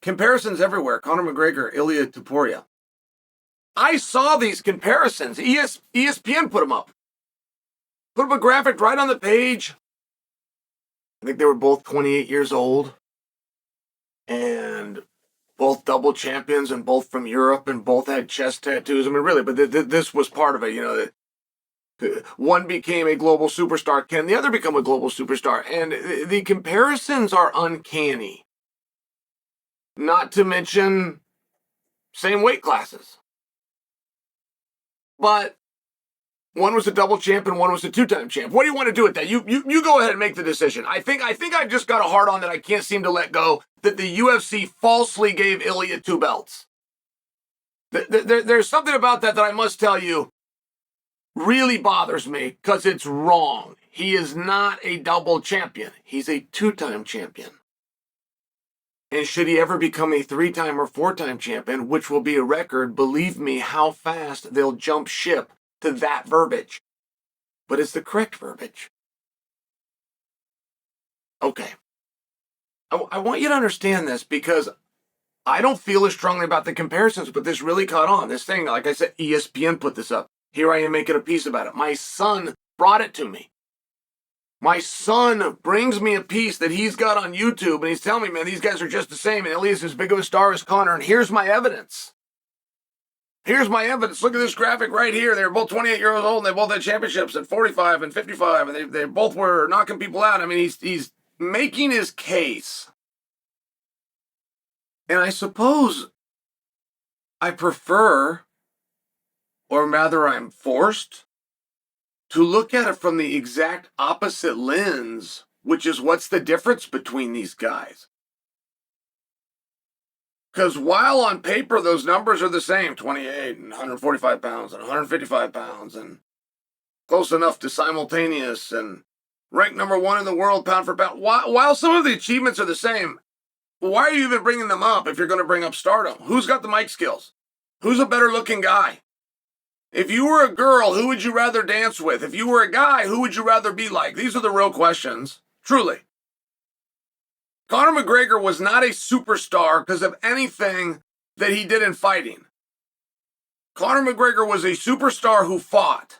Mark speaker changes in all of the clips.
Speaker 1: Comparisons everywhere. Conor McGregor, Ilia Topuria. I saw these comparisons. ESPN put them up. Put up a graphic right on the page. I think they were both 28 years old. And both double champions and both from Europe and both had chest tattoos. I mean, really, but this was part of it, you know. One became a global superstar. Can the other become a global superstar? And the comparisons are uncanny. Not to mention same weight classes. But one was a double champ and one was a two-time champ. What do you want to do with that? You go ahead and make the decision. I think I've just got a hard on that I can't seem to let go, that the UFC falsely gave Ilia 2 belts. There's something about that I must tell you really bothers me because it's wrong. He is not a double champion. He's a two-time champion. And should he ever become a 3-time or 4-time champion, which will be a record, believe me how fast they'll jump ship to that verbiage. But it's the correct verbiage. Okay. I want you to understand this because I don't feel as strongly about the comparisons, but this really caught on. This thing, like I said, ESPN put this up. Here I am making a piece about it. My son brought it to me. My son brings me a piece that he's got on YouTube, and he's telling me, man, these guys are just the same, and Ilia's as big of a star as Conor, and here's my evidence. Here's my evidence. Look at this graphic right here. They were both 28 years old, and they both had championships at 45 and 55, and they both were knocking people out. I mean, he's making his case. And I suppose I prefer, or rather I'm forced, to look at it from the exact opposite lens, which is what's the difference between these guys. Because while on paper those numbers are the same, 28 and 145 pounds and 155 pounds and close enough to simultaneous and ranked number 1 in the world pound for pound, while some of the achievements are the same, why are you even bringing them up if you're going to bring up stardom? Who's got the mic skills? Who's a better looking guy? If you were a girl, who would you rather dance with? If you were a guy, who would you rather be like? These are the real questions, truly. Conor McGregor was not a superstar because of anything that he did in fighting. Conor McGregor was a superstar who fought.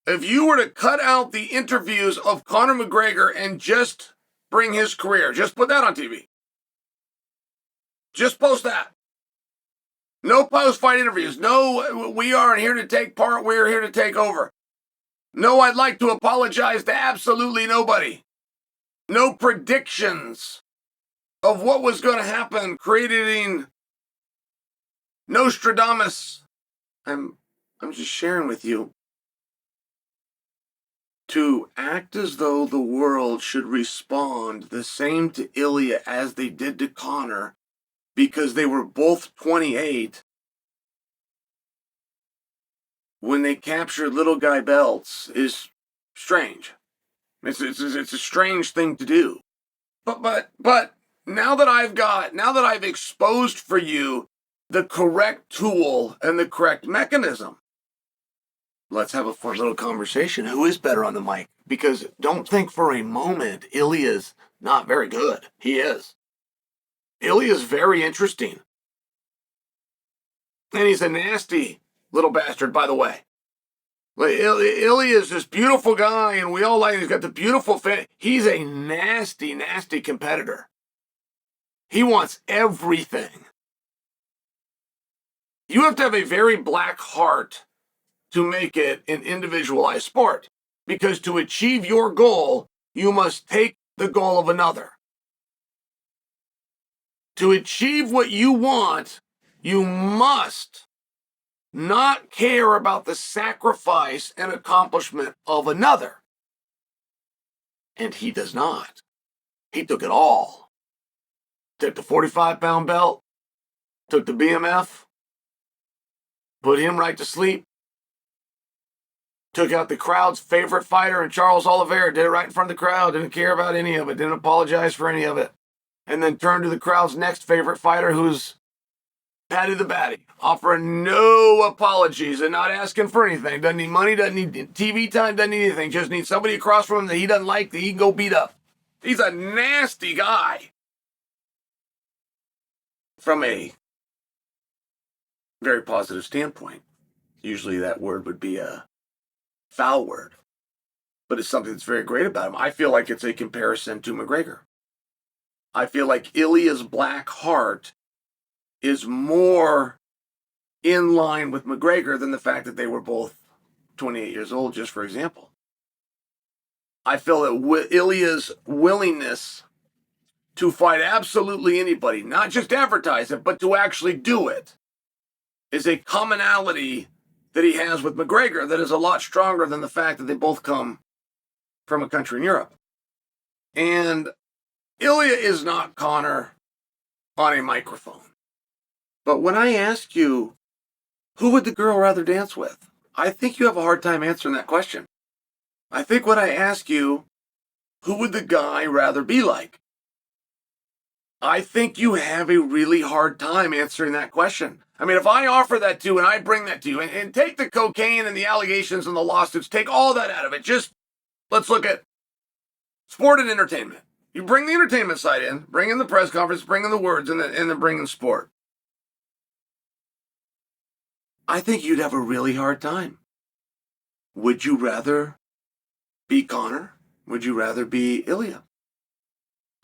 Speaker 1: If you were to cut out the interviews of Conor McGregor and just bring his career, just put that on TV. Just post that. No post-fight interviews. No, we aren't here to take part. We're here to take over. No, I'd like to apologize to absolutely nobody. No predictions of what was going to happen, creating Nostradamus. I'm just sharing with you. To act as though the world should respond the same to Ilia as they did to Conor, because they were both 28 when they captured little guy belts is strange. It's a strange thing to do. But now that I've exposed for you the correct tool and the correct mechanism, let's have a fun little conversation. Who is better on the mic? Because don't think for a moment Ilia's not very good. He is. Ilia's very interesting. And he's a nasty little bastard, by the way. Ilia's this beautiful guy, and we all like him. He's got the beautiful face. He's a nasty, nasty competitor. He wants everything. You have to have a very black heart to make it an individualized sport. Because to achieve your goal, you must take the goal of another. To achieve what you want, you must not care about the sacrifice and accomplishment of another. And he does not. He took it all. Took the 45-pound belt, took the BMF, put him right to sleep, took out the crowd's favorite fighter in Charles Oliveira, did it right in front of the crowd, didn't care about any of it, didn't apologize for any of it. And then turned to the crowd's next favorite fighter, who's Patty the Batty, offering no apologies and not asking for anything. Doesn't need money, doesn't need TV time, doesn't need anything. Just needs somebody across from him that he doesn't like that he can go beat up. He's a nasty guy. from a very positive standpoint. Usually that word would be a foul word, but it's something that's very great about him. I feel like it's a comparison to McGregor. I feel like Ilia's black heart is more in line with McGregor than the fact that they were both 28 years old, just for example. I feel that Ilia's willingness to fight absolutely anybody, not just advertise it, but to actually do it, is a commonality that he has with McGregor that is a lot stronger than the fact that they both come from a country in Europe. And Ilia is not Conor on a microphone. But when I ask you, who would the girl rather dance with? I think you have a hard time answering that question. I think when I ask you, who would the guy rather be like? I think you have a really hard time answering that question. I mean, if I offer that to you and I bring that to you and take the cocaine and the allegations and the lawsuits, take all that out of it, just let's look at sport and entertainment. You bring the entertainment side in, bring in the press conference, bring in the words, and then bring in sport. I think you'd have a really hard time. Would you rather be Conor? Would you rather be Ilia?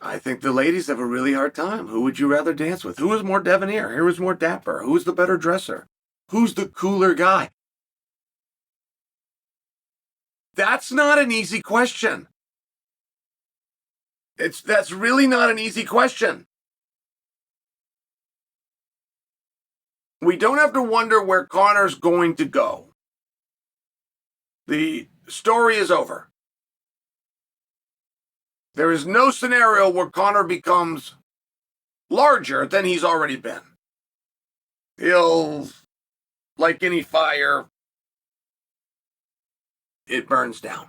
Speaker 1: I think the ladies have a really hard time. Who would you rather dance with? Who is more debonair? Who is more dapper? Who's the better dresser? Who's the cooler guy? That's not an easy question. That's really not an easy question. We don't have to wonder where Conor's going to go. The story is over. There is no scenario where Conor becomes larger than he's already been. He'll, like any fire, it burns down.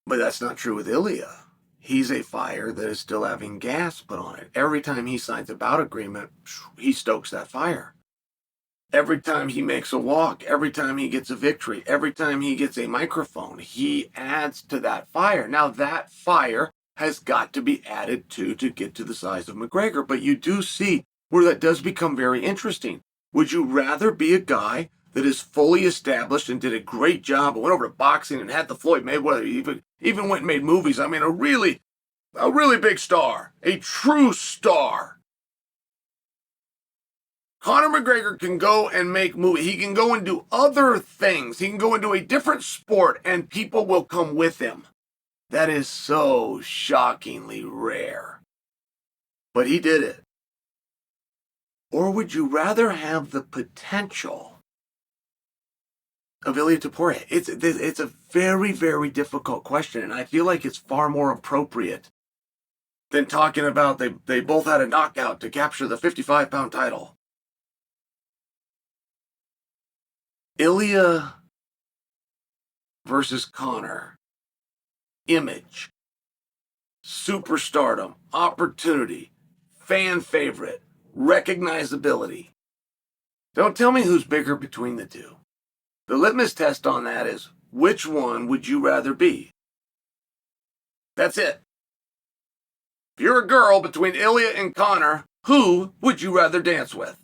Speaker 1: But that's not true with Ilia. He's a fire that is still having gas put on it. Every time he signs a bout agreement, he stokes that fire. Every time he makes a walk, every time he gets a victory, every time he gets a microphone, he adds to that fire. Now, that fire has got to be added to get to the size of McGregor. But you do see where that does become very interesting. Would you rather be a guy that is fully established and did a great job and went over to boxing and had the Floyd Mayweather, even went and made movies? I mean, a really big star, a true star. Conor McGregor can go and make movies. He can go and do other things. He can go into a different sport and people will come with him. That is so shockingly rare. But he did it. Or would you rather have the potential of Ilia Topuria? It's a very, very difficult question, and I feel like it's far more appropriate than talking about they both had a knockout to capture the 55-pound title. Ilia versus Conor. Image. Superstardom. Opportunity. Fan favorite. Recognizability. Don't tell me who's bigger between the two. The litmus test on that is, which one would you rather be? That's it. If you're a girl between Ilia and Conor, who would you rather dance with?